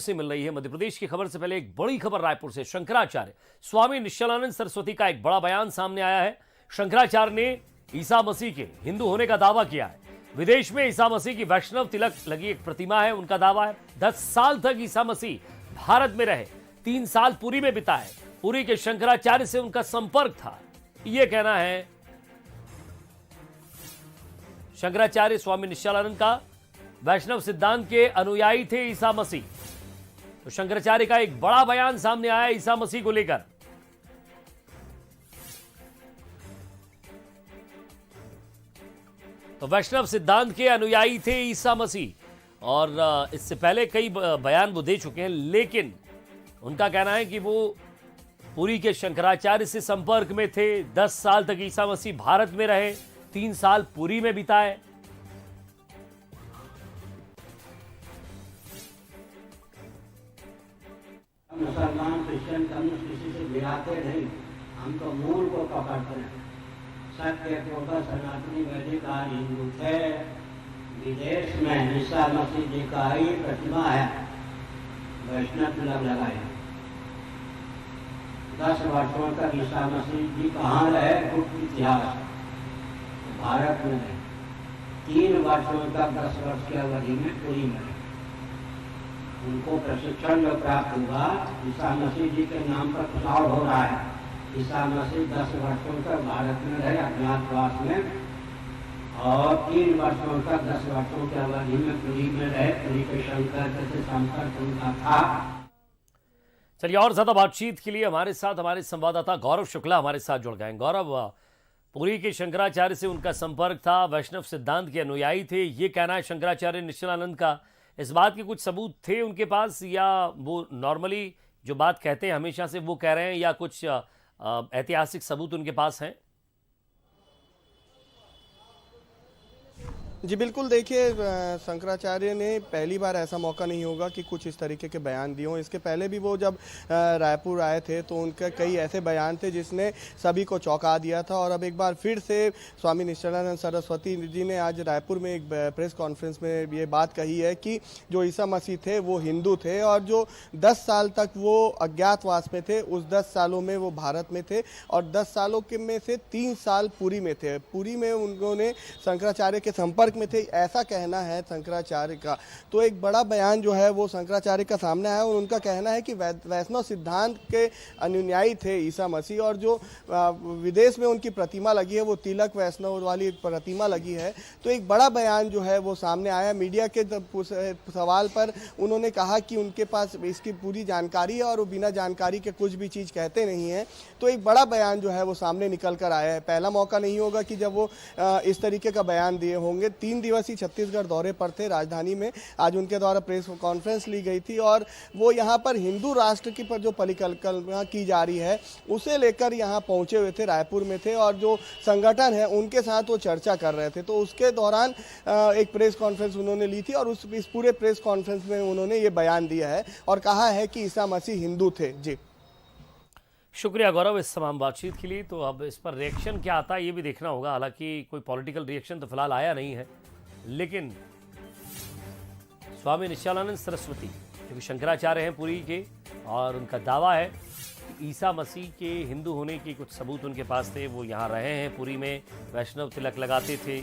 से मिल रही है मध्य प्रदेश की खबर से पहले एक बड़ी खबर रायपुर से। शंकराचार्य स्वामी निश्चलानंद सरस्वती का एक बड़ा बयान सामने आया है। शंकराचार्य ने ईसा मसीह के हिंदू होने का दावा किया है। विदेश में ईसा मसीह की वैष्णव तिलक लगी एक प्रतिमा है, उनका दावा है 10 साल तक ईसा मसीह भारत में रहे, 3 साल पुरी में बिताए, पुरी के शंकराचार्य से उनका संपर्क था, यह कहना है शंकराचार्य स्वामी निश्चलानंद का। वैष्णव सिद्धांत के अनुयायी थे ईसा मसीह। तो शंकराचार्य का एक बड़ा बयान सामने आया ईसा मसीह को लेकर। तो वैष्णव सिद्धांत के अनुयायी थे ईसा मसीह और इससे पहले कई बयान वो दे चुके हैं, लेकिन उनका कहना है कि वो पुरी के शंकराचार्य से संपर्क में थे, 10 साल तक ईसा मसीह भारत में रहे, 3 साल पुरी में बिताए। मुसलमान क्रिश्चियन कम्युनिस्ट किसी से गिराते नहीं, हम तो मूल को पकड़ते हैं। सत्य को सनातनी वैदिक आर्य हिंदू थे। विदेश में ईसा मसीह जी का ही प्रतिमा है, वैष्णव तिलक लगाए। 10 वर्षों तक ईसा मसीह जी कहाँ रहे? गुप्त इतिहास भारत में रहे। 3 वर्षों तक 10 वर्ष की अवधि में पुरी में रहे। उनको प्रशिक्षण जो प्राप्त हुआ, ईसा मसीह जी के नाम पर प्रचार हो रहा है। ईसा मसीह 10 वर्षों तक भारत में रहे अज्ञातवास में, और 3 वर्षों तक 10 वर्षों की अवधि में पुरी में रहे। पुरी के शंकर से संपर्क उनका था। चलिए, और ज्यादा बातचीत के लिए हमारे साथ हमारे संवाददाता गौरव शुक्ला हमारे साथ जुड़ गए। गौरव, पुरी के शंकराचार्य से उनका संपर्क था, वैष्णव सिद्धांत के अनुयायी थे, ये कहना है शंकराचार्य निश्चलानंद का। इस बात के कुछ सबूत थे उनके पास, या वो नॉर्मली जो बात कहते हैं हमेशा से वो कह रहे हैं, या कुछ ऐतिहासिक सबूत उनके पास हैं? जी बिल्कुल, देखिए शंकराचार्य ने पहली बार ऐसा मौका नहीं होगा कि कुछ इस तरीके के बयान दिए हों। इसके पहले भी वो जब रायपुर आए थे तो उनके कई ऐसे बयान थे जिसने सभी को चौंका दिया था। और अब एक बार फिर से स्वामी निश्चलानंद सरस्वती जी ने आज रायपुर में एक प्रेस कॉन्फ्रेंस में ये बात कही है कि जो ईसा मसीह थे वो हिंदू थे, और जो 10 साल तक वो अज्ञातवास में थे, उस 10 सालों में वो भारत में थे, और 10 सालों के में से 3 साल पुरी में थे। पुरी में उन्होंने शंकराचार्य के संपर्क में थे, ऐसा कहना है शंकराचार्य का। तो एक बड़ा बयान जो है वो शंकराचार्य का सामने आया, और उनका कहना है कि वैष्णव सिद्धांत के अनुयायी थे ईसा मसीह, और जो विदेश में उनकी प्रतिमा लगी है वो तिलक वैष्णव वाली एक प्रतिमा लगी है। तो एक बड़ा बयान जो है वो सामने आया। मीडिया के सवाल पर उन्होंने कहा कि उनके पास इसकी पूरी जानकारी है और वो बिना जानकारी के कुछ भी चीज़ कहते नहीं हैं। तो एक बड़ा बयान जो है वो सामने निकल कर आया है। पहला मौका नहीं होगा कि जब वो इस तरीके का बयान दिए होंगे। 3 दिवसीय छत्तीसगढ़ दौरे पर थे राजधानी में। आज उनके द्वारा प्रेस कॉन्फ्रेंस ली गई थी, और वो यहाँ पर हिंदू राष्ट्र की पर जो परिकल्पना की जा रही है उसे लेकर यहाँ पहुँचे हुए थे, रायपुर में थे, और जो संगठन है उनके साथ वो चर्चा कर रहे थे। तो उसके दौरान एक प्रेस कॉन्फ्रेंस उन्होंने ली थी, और इस पूरे प्रेस कॉन्फ्रेंस में उन्होंने ये बयान दिया है और कहा है कि ईसा मसीह हिंदू थे। जी शुक्रिया गौरव इस तमाम बातचीत के लिए। तो अब इस पर रिएक्शन क्या आता है ये भी देखना होगा। हालांकि कोई पॉलिटिकल रिएक्शन तो फिलहाल आया नहीं है, लेकिन स्वामी निश्चलानंद सरस्वती जो कि शंकराचार्य हैं पुरी के, और उनका दावा है कि ईसा मसीह के हिंदू होने के कुछ सबूत उनके पास थे। वो यहाँ रहे हैं पुरी में, वैष्णव तिलक लगाते थे,